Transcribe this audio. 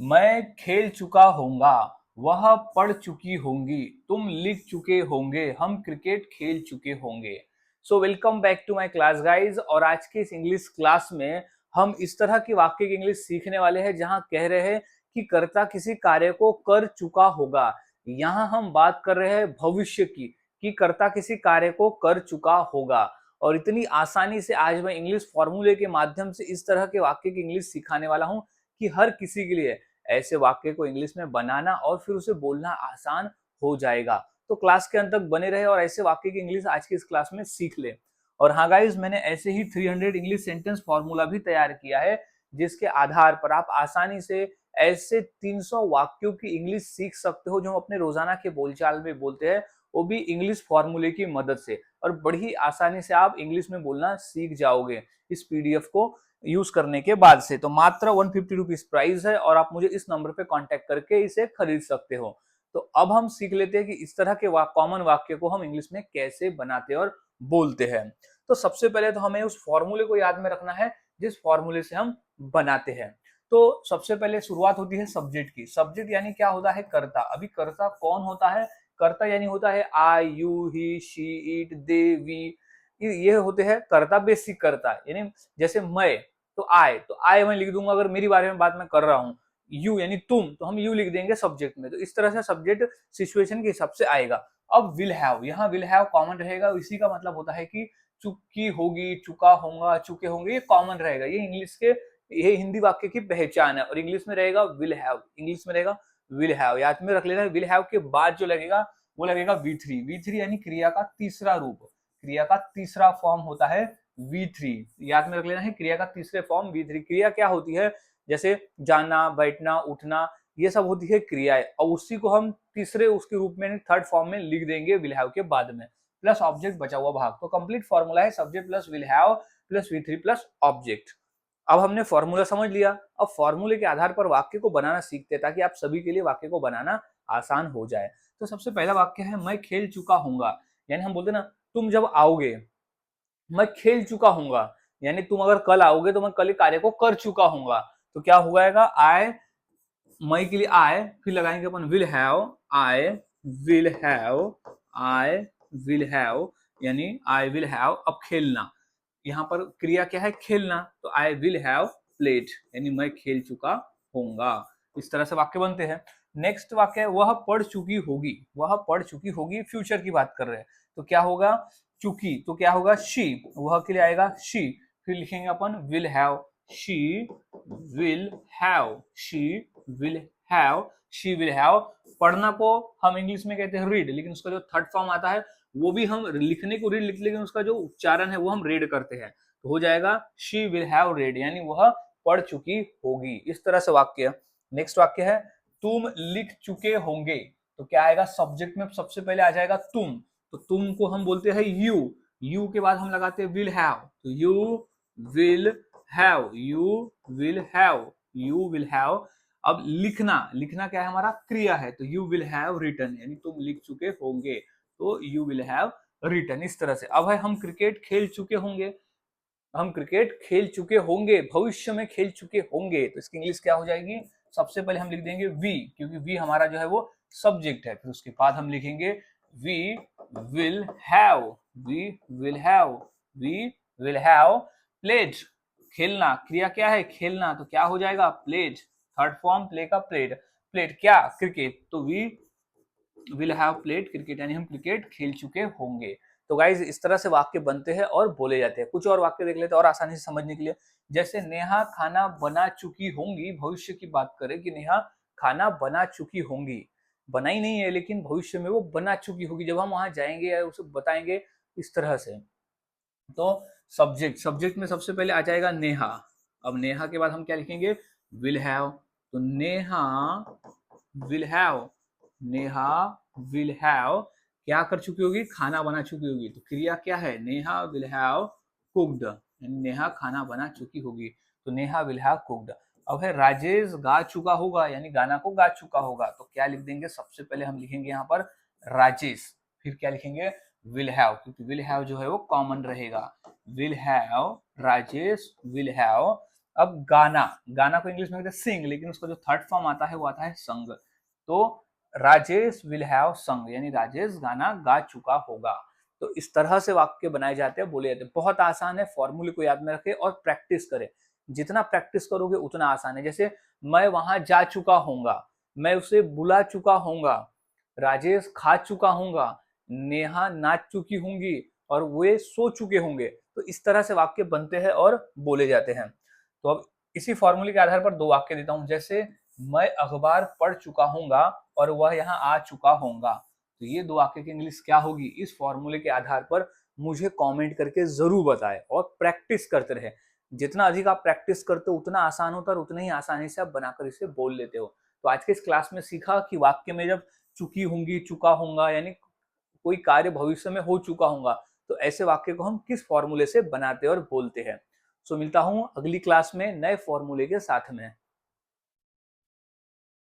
मैं खेल चुका होऊंगा, वह पढ़ चुकी होंगी, तुम लिख चुके होंगे, हम क्रिकेट खेल चुके होंगे। So welcome back to my class guys. और आज के इस इंग्लिश क्लास में हम इस तरह की वाक्य की इंग्लिश सीखने वाले हैं जहां कह रहे हैं कि कर्ता किसी कार्य को कर चुका होगा। यहाँ हम बात कर रहे हैं भविष्य की, कि कर्ता किसी कार्य को कर चुका होगा। और इतनी आसानी से आज मैं इंग्लिश फॉर्मूले के माध्यम से इस तरह के वाक्य की इंग्लिश सिखाने वाला हूं कि हर किसी के लिए ऐसे वाक्य को इंग्लिश में बनाना और फिर उसे बोलना आसान हो जाएगा। तो क्लास के अंत तक बने रहे और ऐसे वाक्य की इंग्लिश आज की इस क्लास में सीख ले। और हाँ गाइज, मैंने ऐसे ही 300 इंग्लिश सेंटेंस फॉर्मूला भी तैयार किया है, जिसके आधार पर आप आसानी से ऐसे 300 वाक्यों की इंग्लिश सीख सकते हो जो हम अपने रोजाना के बोलचाल में बोलते हैं, वो भी इंग्लिश फॉर्मूले की मदद से। और बड़ी आसानी से आप इंग्लिश में बोलना सीख जाओगे इस पीडीएफ को यूज करने के बाद से। तो मात्र 150 रुपीज प्राइस है और आप मुझे इस नंबर पे कांटेक्ट करके इसे खरीद सकते हो। तो अब हम सीख लेते हैं कि इस तरह के कॉमन वाक्य को हम इंग्लिश में कैसे बनाते और बोलते हैं। तो सबसे पहले तो हमें उस फॉर्मूले को याद में रखना है जिस फॉर्मूले से हम बनाते हैं। तो सबसे पहले शुरुआत होती है सब्जेक्ट की। सब्जेक्ट यानी क्या होता है? कर्ता। अभी कर्ता कौन होता है? कर्ता यानी होता है I, you, he, she, it, they, we. ये होते हैं कर्ता, बेसिक कर्ता। यानी जैसे मैं, तो आई मैं लिख दूंगा अगर मेरी बारे में बात मैं कर रहा हूँ। यू यानी तुम, तो हम यू लिख देंगे सब्जेक्ट में। तो इस तरह से सब्जेक्ट सिचुएशन के हिसाब से आएगा। अब विल हैव, यहाँ विल हैव कॉमन रहेगा। इसी का मतलब होता है कि चुकी होगी, चुका होगा, चुके होंगे, ये कॉमन रहेगा। ये इंग्लिश के, ये हिंदी वाक्य की पहचान है। और इंग्लिश में रहेगा विल हैव, इंग्लिश में रहेगा विल हैव। याद में रख लेना, विल हैव के बाद जो लगेगा वो लगेगा V3। V3 यानी क्रिया का तीसरा रूप, क्रिया का तीसरा फॉर्म होता है V3। याद में रख लेना है, क्रिया का तीसरे फॉर्म V3। क्रिया क्या होती है? जैसे जाना, बैठना, उठना, ये सब होती है क्रियाएं। और उसी को हम तीसरे उसके रूप में थर्ड फॉर्म में लिख देंगे विल हैव के बाद में, प्लस ऑब्जेक्ट बचा हुआ भाग। तो कंप्लीट फॉर्मूला है subject plus will have plus V3 plus object. अब हमने फॉर्मूला समझ लिया। अब फॉर्मूले के आधार पर वाक्य को बनाना सीखते हैं ताकि आप सभी के लिए वाक्य को बनाना आसान हो जाए। तो सबसे पहला वाक्य है मैं खेल चुका हूंगा। यानी हम बोलते ना, तुम जब आओगे, मैं खेल चुका हूंगा, यानी तुम अगर कल आओगे तो मैं कल कार्य को कर चुका हूंगा। तो क्या हो जाएगा? आई, मैं के लिए आई, फिर लगाएंगे अपन will have, I will have, I will have, यानी आई विल हैव। अब खेलना, यहाँ पर क्रिया क्या है? खेलना। तो आई विल हैव प्लेड, यानी मैं खेल चुका होऊंगा। इस तरह से वाक्य बनते हैं। नेक्स्ट वाक्य है वह पढ़ चुकी होगी। वह पढ़ चुकी होगी, फ्यूचर की बात कर रहे हैं। तो क्या होगा? चुकी, तो क्या होगा? शी। वह के लिए आएगा शी। फिर लिखेंगे अपन will have, she will have, she will have, she will have. पढ़ना को हम इंग्लिश में कहते हैं रीड, लेकिन उसका जो थर्ड फॉर्म आता है वो भी हम लिखने को रीड लिख, लेकिन उसका जो उच्चारण है वो हम रेड करते हैं। तो हो जाएगा शी विल हैव रेड, यानी वह पढ़ चुकी होगी। इस तरह से वाक्य। नेक्स्ट वाक्य है तुम लिख चुके होंगे। तो क्या आएगा? सब्जेक्ट में सबसे पहले आ जाएगा तुम। तो तुम को हम बोलते हैं यू। यू के बाद हम लगाते हैं विल हैव। तो you will have, you will have, you will have. अब लिखना, लिखना क्या है? हमारा क्रिया है। तो यू विल हैव रिटन, यानी तुम लिख चुके होंगे। तो यू विल हैव रिटन। इस तरह से। अब है हम क्रिकेट खेल चुके होंगे। हम क्रिकेट खेल चुके होंगे, भविष्य में खेल चुके होंगे। तो इसकी इंग्लिश क्या हो जाएगी? सबसे पहले हम लिख देंगे वी, क्योंकि वी हमारा जो है वो सब्जेक्ट है। फिर उसके बाद हम लिखेंगे we will have, we will have, we will have played. खेलना, क्रिया क्या है? खेलना। तो क्या हो जाएगा? प्लेड। थर्ड फॉर्म प्ले का प्लेड। प्लेड क्या? क्रिकेट। तो we will have played cricket, यानी हम क्रिकेट खेल चुके होंगे। तो गाइज इस तरह से वाक्य बनते हैं और बोले जाते हैं। कुछ और वाक्य देख लेते हैं और आसानी से समझने के लिए। जैसे नेहा खाना बना चुकी होंगी, भविष्य की बात करें कि नेहा खाना बना चुकी होंगी। बनाई नहीं है, लेकिन भविष्य में वो बना चुकी होगी जब हम वहां जाएंगे या उसे बताएंगे, इस तरह से। तो सब्जेक्ट, सब्जेक्ट में सबसे पहले आ जाएगा नेहा। अब नेहा के बाद हम क्या लिखेंगे? Will have. तो Neha will have, Neha will have क्या कर चुकी होगी? खाना बना चुकी होगी। तो क्रिया क्या है? Neha will have cooked, Neha खाना बना चुकी होगी। तो नेहा विल हैव कुक्ड। अब है राजेश गा चुका होगा, यानी गाना को गा चुका होगा। तो क्या लिख देंगे? सबसे पहले हम लिखेंगे यहाँ पर राजेश, फिर क्या लिखेंगे? विल हैव, क्योंकि विल हैव जो है वो कॉमन रहेगा। Will have, Rajesh will have अब गाना, गाना को इंग्लिश में कहते हैं सिंग, लेकिन उसका जो थर्ड फॉर्म आता है वो आता है संग। तो राजेश विल हैव संग, यानी राजेश गाना गा चुका होगा। तो इस तरह से वाक्य बनाए जाते हैं, बोले जाते हैं। बहुत आसान है, फॉर्मूले को याद में रखें और प्रैक्टिस करें। जितना प्रैक्टिस करोगे उतना आसान है। जैसे मैं वहां जा चुका होऊंगा, मैं उसे बुला चुका होऊंगा, राजेश खा चुका होऊंगा, नेहा नाच चुकी होंगी और वे सो चुके होंगे। तो इस तरह से वाक्य बनते हैं और बोले जाते हैं। तो अब इसी फॉर्मूले के आधार पर दो वाक्य देता हूं। जैसे मैं अखबार पढ़ चुका होऊंगा और वह यहाँ आ चुका होगा। तो ये दो वाक्य की इंग्लिश क्या होगी, इस फॉर्मूले के आधार पर मुझे कमेंट करके जरूर बताएं और प्रैक्टिस करते रहे। जितना अधिक आप प्रैक्टिस करते हो उतना आसान होता है और उतना ही आसानी से आप बनाकर इसे बोल लेते हो। तो आज के इस क्लास में सीखा कि वाक्य में जब चुकी होंगी, चुका होगा, यानी कोई कार्य भविष्य में हो चुका होगा, तो ऐसे वाक्य को हम किस फॉर्मूले से बनाते और बोलते हैं। सो मिलता हूं अगली क्लास में नए फॉर्मूले के साथ में।